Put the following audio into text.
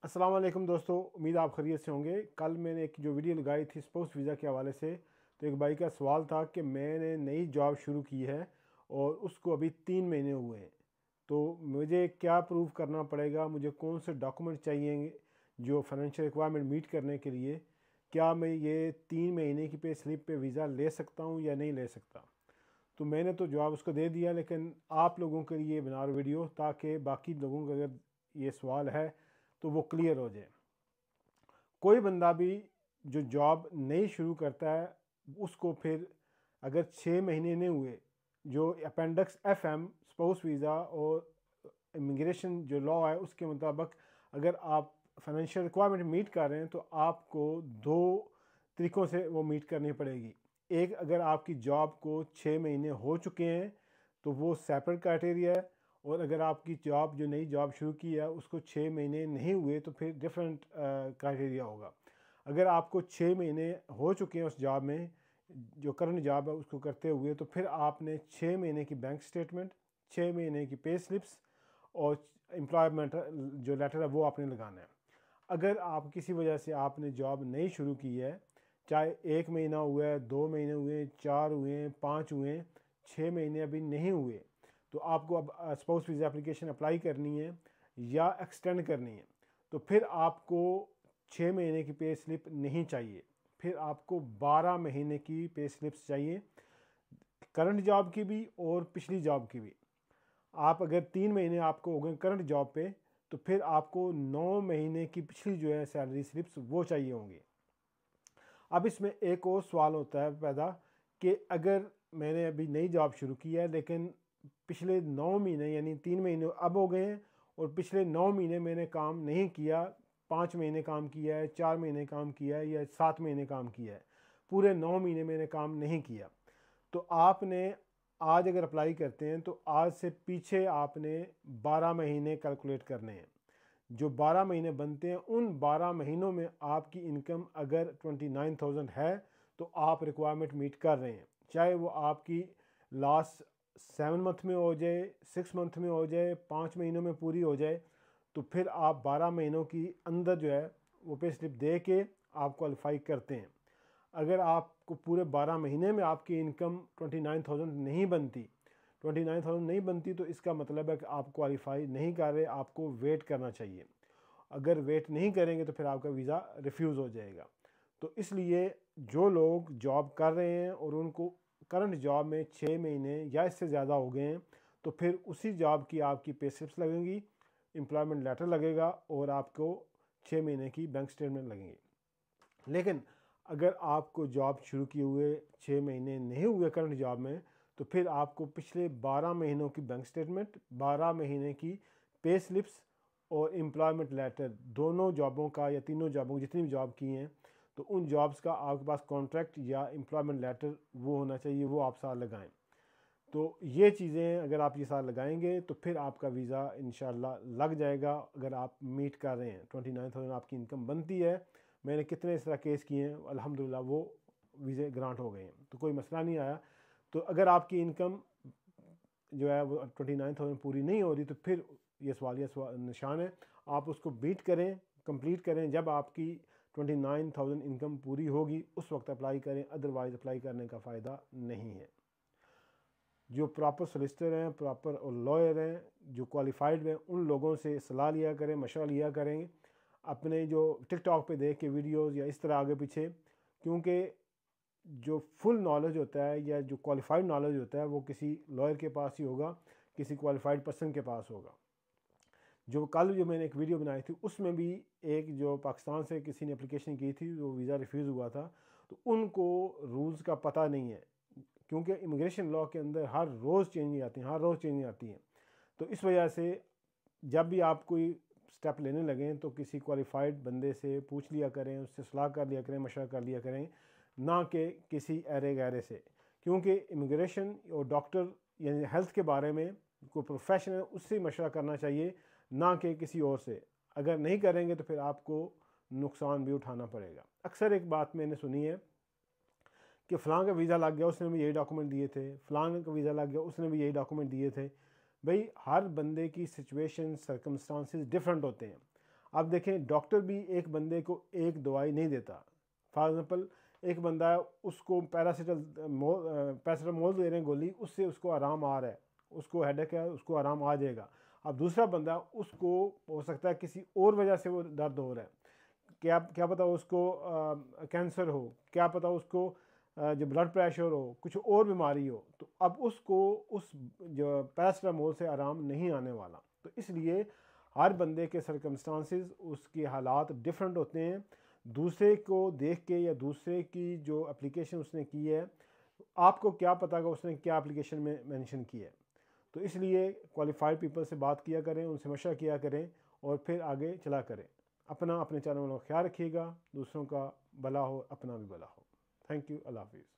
अस्सलाम वालेकुम दोस्तों, उम्मीद आप खैरियत से होंगे। कल मैंने एक जो वीडियो लगाई थी स्पाउस वीज़ा के हवाले से, तो एक भाई का सवाल था कि मैंने नई जॉब शुरू की है और उसको अभी 3 महीने हुए हैं, तो मुझे क्या प्रूव करना पड़ेगा, मुझे कौन से डॉक्यूमेंट चाहिए जो फाइनेंशियल रिक्वायरमेंट मीट करने के लिए, क्या मैं ये 3 महीने की पे स्लिप पे वीज़ा ले सकता हूँ या नहीं ले सकता। तो मैंने तो जवाब उसको दे दिया, लेकिन आप लोगों के लिए बना रहा वीडियो ताकि बाकी लोगों का अगर ये सवाल है तो वो क्लियर हो जाए। कोई बंदा भी जो जॉब नई शुरू करता है उसको फिर अगर 6 महीने नहीं हुए, जो अपेंडिक्स FM स्पाउस वीज़ा और इमिग्रेशन जो लॉ है उसके मुताबिक अगर आप फाइनेंशियल रिक्वायरमेंट मीट कर रहे हैं तो आपको दो तरीक़ों से वो मीट करनी पड़ेगी। एक, अगर आपकी जॉब को 6 महीने हो चुके हैं तो वो सेपरेट क्राइटेरिया है, और अगर आपकी जॉब जो नई जॉब शुरू की है उसको 6 महीने नहीं हुए तो फिर डिफरेंट क्राइटेरिया होगा। अगर आपको 6 महीने हो चुके हैं उस जॉब में, जो करंट जॉब है उसको करते हुए, तो फिर आपने 6 महीने की बैंक स्टेटमेंट, 6 महीने की पे स्लिप्स और एम्प्लॉयमेंट जो लेटर है वो आपने लगाना है। अगर आप किसी वजह से आपने जॉब नहीं शुरू की है, चाहे 1 महीना हुआ है, 2 महीने हुए, 4 हुए, 5 हुए, 6 महीने अभी नहीं हुए, तो आपको अब स्पाउस वीज़ा एप्लीकेशन अप्लाई करनी है या एक्सटेंड करनी है। तो फिर आपको 6 महीने की पे स्लिप नहीं चाहिए, फिर आपको 12 महीने की पे स्लिप्स चाहिए, करंट जॉब की भी और पिछली जॉब की भी। आप अगर 3 महीने आपको हो गए करंट जॉब पे, तो फिर आपको 9 महीने की पिछली जो है सैलरी स्लिप्स वो चाहिए होंगी। अब इसमें एक और सवाल होता है पैदा कि अगर मैंने अभी नई जॉब शुरू की है लेकिन पिछले 9 महीने यानी 3 महीने अब हो गए हैं और पिछले 9 महीने मैंने काम नहीं किया, 5 महीने काम किया है, 4 महीने काम किया है या 7 महीने काम किया है, पूरे 9 महीने मैंने काम नहीं किया, तो आपने आज अगर अप्लाई करते हैं तो आज से पीछे आपने 12 महीने कैलकुलेट करने हैं। जो 12 महीने बनते हैं उन 12 महीनों में आपकी इनकम अगर 29,000 है तो आप रिक्वायरमेंट मीट कर रहे हैं, चाहे वो आपकी लास्ट 7 मंथ में हो जाए, 6 मंथ में हो जाए, 5 महीनों में पूरी हो जाए, तो फिर आप 12 महीनों की अंदर जो है वो पे स्लिप दे के आप क्वालिफाई करते हैं। अगर आपको पूरे 12 महीने में आपकी इनकम 29,000 नहीं बनती, 29,000 नहीं बनती, तो इसका मतलब है कि आप क्वालिफाई नहीं कर रहे, आपको वेट करना चाहिए। अगर वेट नहीं करेंगे तो फिर आपका वीज़ा रिफ्यूज़ हो जाएगा। तो इसलिए जो लोग जॉब कर रहे हैं और उनको करंट जॉब में 6 महीने या इससे ज़्यादा हो गए हैं, तो फिर उसी जॉब की आपकी पे स्लिप्स लगेंगी, एम्प्लॉयमेंट लेटर लगेगा और आपको 6 महीने की बैंक स्टेटमेंट लगेंगी। लेकिन अगर आपको जॉब शुरू किए हुए 6 महीने नहीं हुए करंट जॉब में, तो फिर आपको पिछले 12 महीनों की बैंक स्टेटमेंट, 12 महीने की पे स्लिप्स और एम्प्लॉयमेंट लेटर, दोनों जॉबों का या तीनों जॉबों जितनी भी जॉब की हैं, तो उन जॉब्स का आपके पास कॉन्ट्रैक्ट या एम्प्लॉयमेंट लेटर वो होना चाहिए, वो आप साथ लगाएं। तो ये चीज़ें अगर आप ये साथ लगाएंगे तो फिर आपका वीज़ा इंशाल्लाह लग जाएगा। अगर आप मीट कर रहे हैं, 29,000 आपकी इनकम बनती है, मैंने कितने इस तरह केस किए हैं, अल्हम्दुलिल्लाह वो वीज़े ग्रांट हो गए हैं, तो कोई मसला नहीं आया। तो अगर आपकी इनकम जो है वो 29,000 पूरी नहीं हो रही, तो फिर ये सवालिया निशान है, आप उसको बीट करें, कंप्लीट करें। जब आपकी 29,000 इनकम पूरी होगी उस वक्त अप्लाई करें, अदरवाइज़ अप्लाई करने का फ़ायदा नहीं है। जो प्रॉपर सोलिसिटर हैं, प्रॉपर लॉयर हैं, जो क्वालिफाइड हैं, उन लोगों से सलाह लिया करें, मशवरा लिया करें। अपने जो टिकटॉक पे देख के वीडियोस या इस तरह आगे पीछे, क्योंकि जो फुल नॉलेज होता है या जो क्वालिफाइड नॉलेज होता है वो किसी लॉयर के पास ही होगा, किसी क्वालिफाइड पर्सन के पास होगा। जो कल जो मैंने एक वीडियो बनाई थी उसमें भी एक जो पाकिस्तान से किसी ने एप्लीकेशन की थी, वो वीज़ा रिफ्यूज़ हुआ था, तो उनको रूल्स का पता नहीं है, क्योंकि इमिग्रेशन लॉ के अंदर हर रोज़ चेंजिंग आती हैं, हर रोज़ चेंजिंग आती हैं। तो इस वजह से जब भी आप कोई स्टेप लेने लगें तो किसी क्वालिफाइड बंदे से पूछ लिया करें, उससे सलाह कर लिया करें, मशवरा कर लिया करें, ना कि किसी अरे गहरे से। क्योंकि इमिग्रेशन और डॉक्टर यानी हेल्थ के बारे में कोई प्रोफेशन है उससे मशवरा करना चाहिए, ना कि किसी और से। अगर नहीं करेंगे तो फिर आपको नुकसान भी उठाना पड़ेगा। अक्सर एक बात मैंने सुनी है कि फ़लाँ का वीज़ा लग गया, उसने भी यही डॉक्यूमेंट दिए थे, फ़लाँ का वीज़ा लग गया, उसने भी यही डॉक्यूमेंट दिए थे। भाई हर बंदे की सिचुएशन सर्कमस्टांसिस डिफरेंट होते हैं। अब देखें डॉक्टर भी एक बंदे को एक दवाई नहीं देता। फॉर एग्ज़ाम्पल एक बंदा है, उसको पैरासीटामोल दे रहे हैं गोली, उससे उसको आराम आ रहा है, उसको हेडेक है, उसको आराम आ जाएगा। अब दूसरा बंदा, उसको हो सकता है किसी और वजह से वो दर्द हो रहा है, क्या पता उसको कैंसर हो, क्या पता उसको जो ब्लड प्रेशर हो, कुछ और बीमारी हो, तो अब उसको उस जो पैरासीटामोल से आराम नहीं आने वाला। तो इसलिए हर बंदे के सर्कमस्टांसिस, उसके हालात डिफरेंट होते हैं। दूसरे को देख के या दूसरे की जो एप्लीकेशन उसने की है, आपको क्या पता कि उसने क्या एप्लीकेशन में मेंशन किया है। तो इसलिए क्वालिफाइड पीपल से बात किया करें, उनसे मशवरा किया करें और फिर आगे चला करें। अपने चारों वालों का ख्याल रखिएगा, दूसरों का भला हो, अपना भी भला हो। Thank you. अल्लाह हाफिज़।